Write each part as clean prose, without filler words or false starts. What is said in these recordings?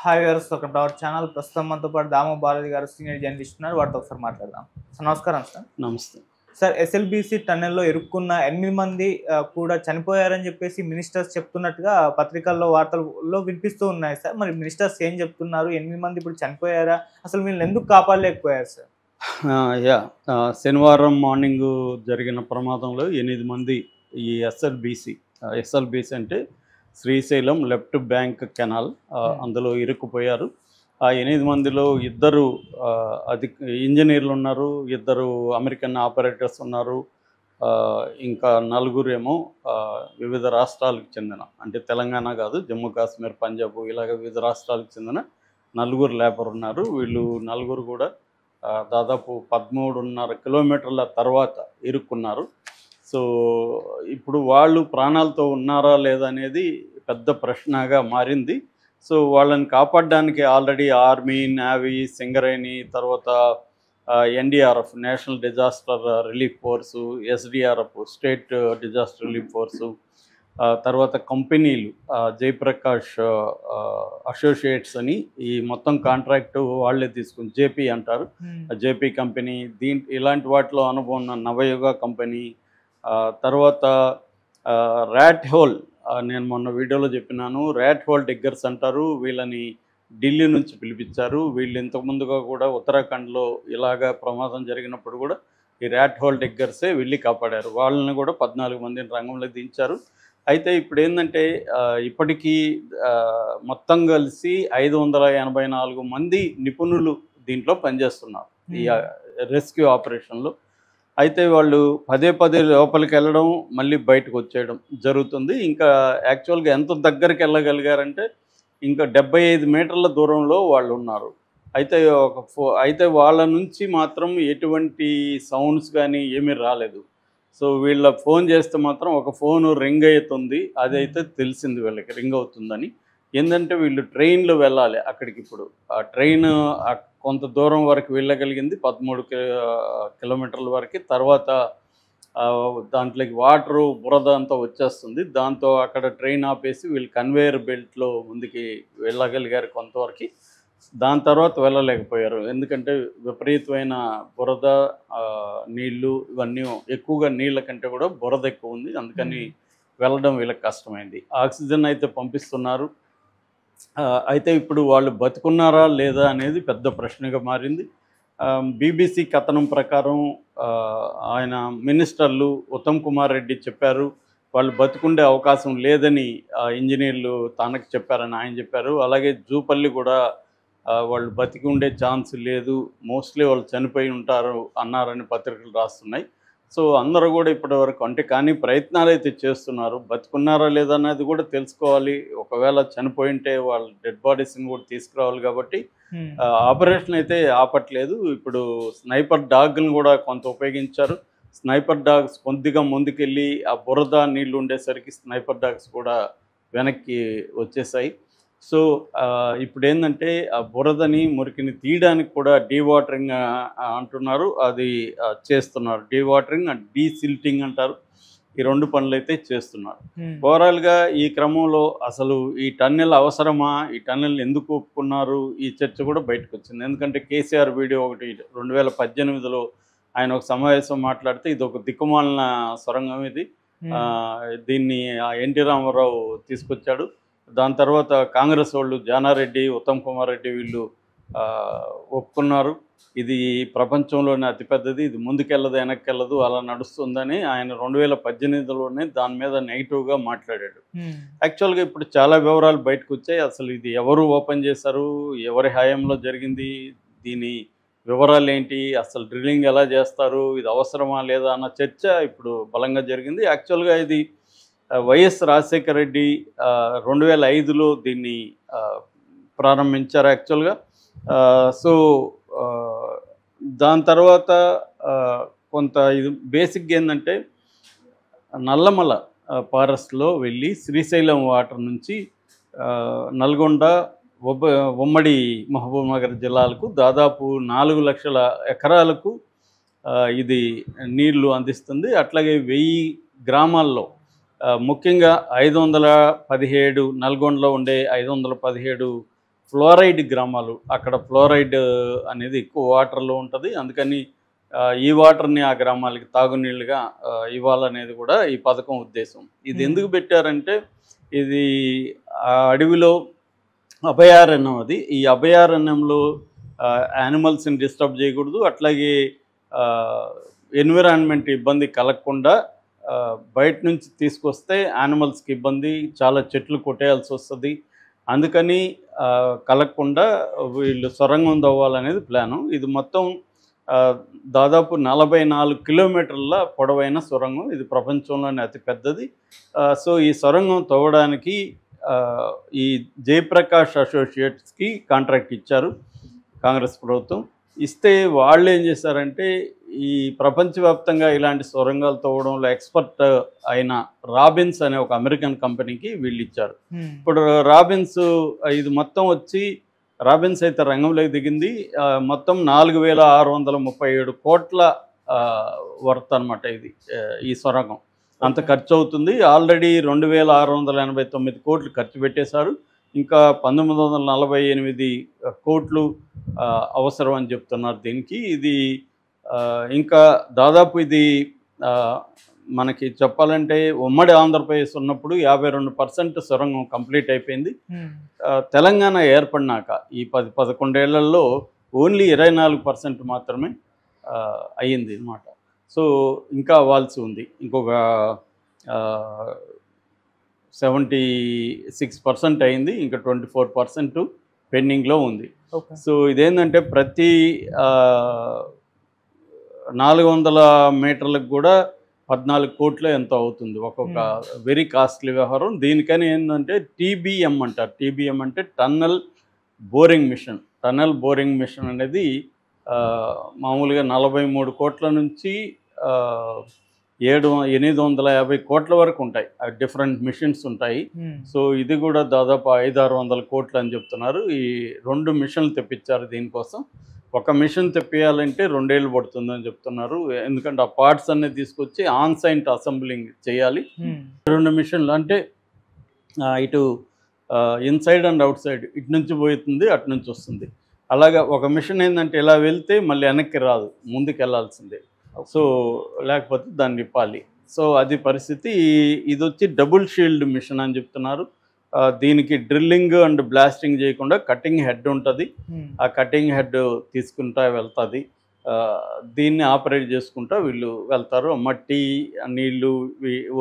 Hi viewers, welcome to our channel. ప్రస్తుతం మనతో పాటు దాము భారతి గారు సీనియర్ జర్నలిస్ట్ ఉన్నారు. వాటితో ఒకసారి మాట్లాడదాం. సార్ నమస్కారం. సార్ నమస్తే. సార్ ఎస్ఎల్బీసీ టన్నెల్లో ఇరుక్కున్న 8 మంది కూడా చనిపోయారని చెప్పేసి మినిస్టర్స్ చెప్తున్నట్టుగా పత్రికల్లో వార్తల్లో వినిపిస్తూ ఉన్నాయి సార్. మరి మినిస్టర్స్ ఏం చెప్తున్నారు? 8 మంది ఇప్పుడు చనిపోయారా? అసలు వీళ్ళని ఎందుకు కాపాడలేకపోయారు సార్? శనివారం మార్నింగ్ జరిగిన ప్రమాదంలో 8 మంది ఈ ఎస్ఎల్బీసీ అంటే శ్రీశైలం లెఫ్ట్ బ్యాంక్ కెనాల్ అందులో ఇరుక్కుపోయారు. ఆ 8 మందిలో 2 ఇంజనీర్లు ఉన్నారు, 2 అమెరికన్ ఆపరేటర్స్ ఉన్నారు, ఇంకా 4 ఏమో వివిధ రాష్ట్రాలకు చెందిన, అంటే తెలంగాణ కాదు, జమ్మూ కాశ్మీర్, పంజాబ్ ఇలాగ వివిధ రాష్ట్రాలకు చెందిన 4 లేబర్ ఉన్నారు. వీళ్ళు 4 కూడా దాదాపు 13.5 కిలోమీటర్ల తర్వాత ఇరుక్కున్నారు. సో ఇప్పుడు వాళ్ళు ప్రాణాలతో ఉన్నారా లేదా అనేది పెద్ద ప్రశ్నగా మారింది. సో వాళ్ళని కాపాడడానికి ఆల్రెడీ ఆర్మీ, నేవీ, సింగరేణి, తర్వాత NDRF national disaster relief force, SDRF state disaster relief force, తర్వాత కంపెనీలు జయప్రకాష్ అసోసియేట్స్ అని ఈ మొత్తం కాంట్రాక్టు వాళ్ళే తీసుకుని, జేపీ అంటారు, జేపీ కంపెనీ, ఇలాంటి వాటిలో అనుభవం ఉన్న నవయుగ కంపెనీ, తర్వాత ర్యాట్ హోల్, నేను మొన్న వీడియోలో చెప్పినాను, ర్యాట్ హోల్ డిగ్గర్స్ అంటారు. వీళ్ళని ఢిల్లీ నుంచి పిలిపించారు. వీళ్ళు ఇంతకుముందుగా కూడా ఉత్తరాఖండ్లో ఇలాగా ప్రమాదం జరిగినప్పుడు కూడా ఈ ర్యాట్ హోల్ డిగ్గర్సే వెళ్ళి కాపాడారు. వాళ్ళని కూడా 14 మందిని రంగంలోకి దించారు. అయితే ఇప్పుడు ఏంటంటే ఇప్పటికీ మొత్తం కలిసి 584 మంది నిపుణులు దీంట్లో పనిచేస్తున్నారు ఈ రెస్క్యూ ఆపరేషన్లో. అయితే వాళ్ళు పదే లోపలికి వెళ్ళడం, మళ్ళీ బయటకు వచ్చేయడం జరుగుతుంది. ఇంకా యాక్చువల్గా ఎంత దగ్గరికి వెళ్ళగలిగారంటే ఇంకా 75 మీటర్ల దూరంలో వాళ్ళు ఉన్నారు. అయితే అయితే వాళ్ళ నుంచి మాత్రం ఎటువంటి సౌండ్స్ కానీ ఏమీ రాలేదు. సో వీళ్ళ ఫోన్ చేస్తే మాత్రం ఒక ఫోన్ రింగ్ అవుతుంది, అదైతే తెలిసింది వీళ్ళకి రింగ్ అవుతుందని. ఏంటంటే వీళ్ళు ట్రైన్లో వెళ్ళాలి అక్కడికి. ఇప్పుడు ఆ ట్రైన్ కొంత దూరం వరకు వెళ్ళగలిగింది, 13 కిలోమీటర్ల వరకు. తర్వాత దాంట్లోకి వాటరు, బురద అంతా వచ్చేస్తుంది. దాంతో అక్కడ ట్రైన్ ఆపేసి వీళ్ళు కన్వేయర్ బెల్ట్లో ముందుకి వెళ్ళగలిగారు కొంతవరకు. దాని తర్వాత వెళ్ళలేకపోయారు, ఎందుకంటే విపరీతమైన బురద, నీళ్లు, ఇవన్నీ ఎక్కువగా నీళ్ళ కంటే కూడా బురద ఎక్కువ ఉంది. అందుకని వెళ్ళడం వీళ్ళకి కష్టమైంది. ఆక్సిజన్ అయితే పంపిస్తున్నారు. అయితే ఇప్పుడు వాళ్ళు బతుకున్నారా లేదా అనేది పెద్ద ప్రశ్నగా మారింది. బీబీసీ కథనం ప్రకారం ఆయన మినిస్టర్లు ఉత్తమ్ కుమార్ రెడ్డి చెప్పారు, వాళ్ళు బతుకుండే అవకాశం లేదని ఇంజనీర్లు తనకు చెప్పారని ఆయన చెప్పారు. అలాగే జూపల్లి కూడా వాళ్ళు బతికి ఉండే ఛాన్స్ లేదు, మోస్ట్లీ వాళ్ళు చనిపోయి ఉంటారు అన్నారని పత్రికలు రాస్తున్నాయి. సో అందరూ కూడా ఇప్పటివరకు కానీ ప్రయత్నాలు అయితే చేస్తున్నారు. బతుకున్నారా లేదా అన్నది కూడా తెలుసుకోవాలి. ఒకవేళ చనిపోయి ఉంటే వాళ్ళ డెడ్ బాడీస్ని కూడా తీసుకురావాలి. కాబట్టి ఆపరేషన్ అయితే ఆపట్లేదు. ఇప్పుడు స్నైపర్ డాగ్ని కూడా కొంత ఉపయోగించారు. స్నైపర్ డాగ్స్ కొద్దిగా ముందుకెళ్ళి ఆ బురద నీళ్లు ఉండేసరికి స్నైపర్ డాగ్స్ కూడా వెనక్కి వచ్చేసాయి. సో ఇప్పుడు ఏంటంటే ఆ బురదని, మురికిని తీయడానికి కూడా డీవాటరింగ్ అంటున్నారు, అది చేస్తున్నారు. డీవాటరింగ్ అండ్ డీసిల్టింగ్ అంటారు. ఈ 2 పనులు అయితే చేస్తున్నారు. ఓవరాల్గా ఈ క్రమంలో అసలు ఈ టన్నెల్ అవసరమా, ఈ టన్నెల్ ఎందుకు ఒప్పుకున్నారు, ఈ చర్చ కూడా బయటకు వచ్చింది. ఎందుకంటే కేసీఆర్ వీడియో ఒకటి 2018లో ఆయన ఒక సమావేశం మాట్లాడితే ఇది ఒక దిక్కుమాలిన సొరంగం, దీన్ని ఎన్టీ రామారావు తీసుకొచ్చాడు. దాని తర్వాత కాంగ్రెస్ వాళ్ళు జానారెడ్డి, ఉత్తమ్ కుమార్ రెడ్డి వీళ్ళు ఒప్పుకున్నారు, ఇది ప్రపంచంలోనే అతిపెద్దది, ఇది ముందుకెళ్ళదు వెనక్కెళ్ళదు అలా నడుస్తుందని ఆయన 2018లోనే దాని మీద నెగిటివ్గా మాట్లాడాడు. యాక్చువల్గా ఇప్పుడు చాలా వివరాలు బయటకు వచ్చాయి. అసలు ఇది ఎవరు ఓపెన్ చేశారు, ఎవరి హయాంలో జరిగింది, దీని వివరాలు ఏంటి, అసలు డ్రిల్లింగ్ ఎలా చేస్తారు, ఇది అవసరమా లేదా అన్న చర్చ ఇప్పుడు బలంగా జరిగింది. యాక్చువల్గా ఇది వైఎస్ రాజశేఖర రెడ్డి 2005లో దీన్ని ప్రారంభించారు యాక్చువల్గా. సో దాని తర్వాత కొంత ఇది బేసిక్గా ఏంటంటే నల్లమల ఫారెస్ట్లో వెళ్ళి శ్రీశైలం వాటర్ నుంచి నల్గొండ, ఉమ్మడి మహబూబ్నగర్ జిల్లాలకు దాదాపు 4 లక్షల ఎకరాలకు ఇది నీళ్లు అందిస్తుంది. అట్లాగే 1000 గ్రామాల్లో ముఖ్యంగా 517 నల్గొండలో ఉండే 517 ఫ్లోరైడ్ గ్రామాలు, అక్కడ ఫ్లోరైడ్ అనేది ఎక్కువ వాటర్లో ఉంటుంది. అందుకని ఈ వాటర్ని ఆ గ్రామాలకి తాగునీళ్ళుగా ఇవ్వాలనేది కూడా ఈ పథకం ఉద్దేశం. ఇది ఎందుకు పెట్టారంటే ఇది ఆ అడవిలో అభయారణ్యం, అది ఈ అభయారణ్యంలో యానిమల్స్ని డిస్టర్బ్ చేయకూడదు, అట్లాగే ఎన్విరాన్మెంట్ ఇబ్బంది కలగకుండా బయట నుంచి తీసుకొస్తే యానిమల్స్కి ఇబ్బంది, చాలా చెట్లు కొట్టేయాల్సి వస్తుంది. అందుకని కలగకుండా వీళ్ళు సొరంగం తవ్వాలనేది ప్లాను. ఇది మొత్తం దాదాపు 44 కిలోమీటర్ల పొడవైన సొరంగం. ఇది ప్రపంచంలోనే అతి పెద్దది. సో ఈ సొరంగం తవ్వడానికి ఈ జయప్రకాష్ అసోసియేట్స్కి కాంట్రాక్ట్ ఇచ్చారు కాంగ్రెస్ ప్రభుత్వం. ఇస్తే వాళ్ళు ఏం చేశారంటే ఈ ప్రపంచవ్యాప్తంగా ఇలాంటి సొరంగాలు తవ్వడంలో ఎక్స్పర్ట్ అయిన రాబిన్స్ అనే ఒక అమెరికన్ కంపెనీకి వీళ్ళు ఇచ్చారు. ఇప్పుడు రాబిన్స్ ఇది మొత్తం వచ్చి రాబిన్స్ అయితే రంగంలోకి దిగింది. మొత్తం 4,637 కోట్ల వర్త్ అనమాట ఇది ఈ సొరంగం. అంత ఖర్చు అవుతుంది. ఆల్రెడీ 2,689 కోట్లు ఖర్చు పెట్టేశారు. ఇంకా 1,948 కోట్లు అవసరం అని చెప్తున్నారు దీనికి. ఇది ఇంకా దాదాపు ఇది మనకి చెప్పాలంటే ఉమ్మడి ఆంధ్రప్రదేశ్ ఉన్నప్పుడు 52% సొరంగం కంప్లీట్ అయిపోయింది. తెలంగాణ ఏర్పడినాక ఈ 10-11 ఏళ్లలో ఓన్లీ 24% మాత్రమే అయ్యింది అన్నమాట. సో ఇంకా అవ్వాల్సి ఉంది. ఇంకొక 76% అయింది. ఇంకా 24% పెండింగ్లో ఉంది. సో ఇదేంటంటే ప్రతి 400 మీటర్లకు కూడా 14 కోట్లు ఎంతో అవుతుంది. ఒక్కొక్క వెరీ కాస్ట్లీ వ్యవహారం. దీనికని ఏంటంటే TBM అంటారు. TBM అంటే tunnel boring machine. Tunnel boring machine అనేది మామూలుగా 43 కోట్ల నుంచి 850 కోట్ల వరకు ఉంటాయి. డిఫరెంట్ మిషన్స్ ఉంటాయి. సో ఇది కూడా దాదాపు 500-600 కోట్లు అని చెప్తున్నారు. ఈ 2 మిషన్లు తెప్పించారు దీనికోసం. ఒక మిషన్ తెప్పియాలంటే 2 ఏళ్ళు పడుతుందని చెప్తున్నారు. ఎందుకంటే ఆ పార్ట్స్ అన్నీ తీసుకొచ్చి ఆన్ సైట్ అసెంబ్లింగ్ చేయాలి. 2 మిషన్లు అంటే ఇటు ఇన్సైడ్ అండ్ అవుట్ సైడ్, ఇటు నుంచి పోతుంది, అటు నుంచి వస్తుంది. అలాగా ఒక మిషన్ ఏంటంటే ఇలా వెళ్తే మళ్ళీ వెనక్కి రాదు, ముందుకు వెళ్ళాల్సిందే. సో లేకపోతే దాన్ని నిప్పాలి. సో అది పరిస్థితి. ఇది వచ్చి డబుల్ షీల్డ్ మిషన్ అని చెప్తున్నారు. దీనికి డ్రిల్లింగ్ అండ్ బ్లాస్టింగ్ చేయకుండా కటింగ్ హెడ్ ఉంటుంది. ఆ కటింగ్ హెడ్ తీసుకుంటా వెళ్తుంది. దీన్ని ఆపరేట్ చేసుకుంటా వీళ్ళు వెళ్తారు. మట్టి నీళ్ళు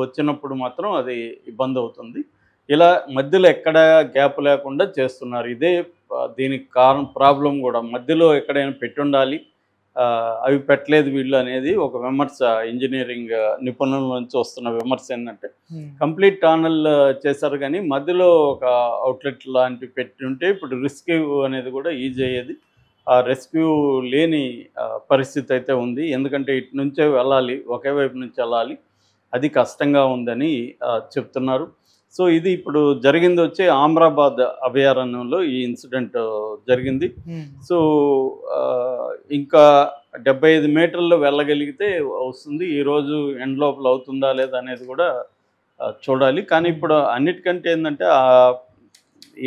వచ్చినప్పుడు మాత్రం అది ఇబ్బంది అవుతుంది. ఇలా మధ్యలో ఎక్కడ గ్యాప్ లేకుండా చేస్తున్నారు. ఇదే దీనికి ప్రాబ్లం కూడా. మధ్యలో ఎక్కడైనా పెట్టి ఉండాలి, అవి పెట్టలేదు వీళ్ళు అనేది ఒక విమర్శ. ఇంజనీరింగ్ నిపుణుల నుంచి వస్తున్న విమర్శ ఏంటంటే కంప్లీట్ టనల్ చేశారు కానీ మధ్యలో ఒక అవుట్లెట్ లాంటివి పెట్టి ఉంటే ఇప్పుడు రెస్క్యూ అనేది కూడా ఈజీ అయ్యేది. ఆ రెస్క్యూ లేని పరిస్థితి అయితే ఉంది. ఎందుకంటే ఇటు నుంచే వెళ్ళాలి, ఒకే వైపు నుంచి వెళ్ళాలి, అది కష్టంగా ఉందని చెప్తున్నారు. సో ఇది ఇప్పుడు జరిగింది వచ్చి ఆమ్రాబాద్ అభయారణ్యంలో ఈ ఇన్సిడెంట్ జరిగింది. సో ఇంకా 75 మీటర్లు వెళ్ళగలిగితే వస్తుంది. ఈరోజు ఎండ్ లోపల అవుతుందా లేదా అనేది కూడా చూడాలి. కానీ ఇప్పుడు అన్నిటికంటే ఏంటంటే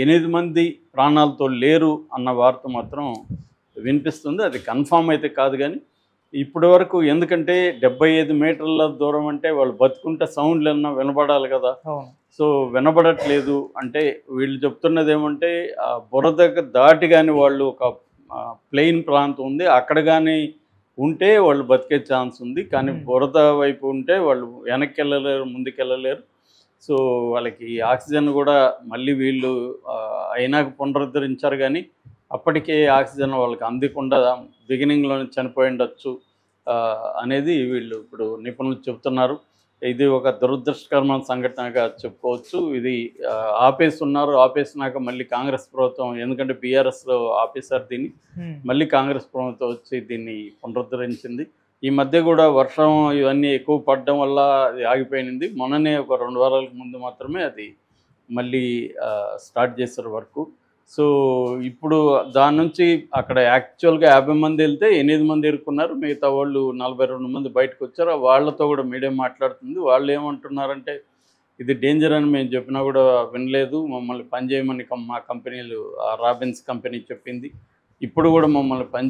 8 మంది ప్రాణాలతో లేరు అన్న వార్త మాత్రం వినిపిస్తుంది. అది కన్ఫామ్ అయితే కాదు కానీ ఇప్పటి వరకు, ఎందుకంటే 75 మీటర్ల దూరం అంటే వాళ్ళు బతుకుంటే సౌండ్లు ఏమన్నా వినపడాలి కదా. సో వినపడట్లేదు. అంటే వీళ్ళు చెప్తున్నది ఏమంటే బురద దాటి కానీ వాళ్ళు ఒక ప్లెయిన్ ప్రాంతం ఉంది, అక్కడ కానీ ఉంటే వాళ్ళు బతికే ఛాన్స్ ఉంది. కానీ బురద వైపు ఉంటే వాళ్ళు వెనక్కి వెళ్ళలేరు, ముందుకు వెళ్ళలేరు. సో వాళ్ళకి ఆక్సిజన్ కూడా మళ్ళీ వీళ్ళు అయినాక పునరుద్ధరించారు కానీ అప్పటికే ఆక్సిజన్ వాళ్ళకి అందకుండా బిగినింగ్లోనే చనిపోయి ఉండొచ్చు అనేది వీళ్ళు ఇప్పుడు నిపుణులు చెప్తున్నారు. ఇది ఒక దురదృష్టకరమైన సంఘటనగా చెప్పుకోవచ్చు. ఇది ఆపేసినాక మళ్ళీ కాంగ్రెస్ ప్రభుత్వం, ఎందుకంటే బీఆర్ఎస్లో ఆపేశారు దీన్ని, మళ్ళీ కాంగ్రెస్ ప్రభుత్వం వచ్చి దీన్ని పునరుద్ధరించింది. ఈ మధ్య కూడా వర్షం ఇవన్నీ ఎక్కువ పడడం వల్ల అది ఆగిపోయింది. మొన్ననే ఒక 2 వారాలకు ముందు మాత్రమే అది మళ్ళీ స్టార్ట్ చేశారు వర్క్. సో ఇప్పుడు దాని నుంచి అక్కడ యాక్చువల్గా 50 మంది వెళ్తే 8 మంది ఇరుక్కున్నారు, మిగతా వాళ్ళు 42 మంది బయటకు వచ్చారు. వాళ్ళతో కూడా మీడియా మాట్లాడుతుంది. వాళ్ళు ఏమంటున్నారంటే ఇది డేంజర్ అని మేము చెప్పినా కూడా వినలేదు. మమ్మల్ని పనిచేయమని మా కంపెనీలు రాబిన్స్ కంపెనీ చెప్పింది. ఇప్పుడు కూడా మమ్మల్ని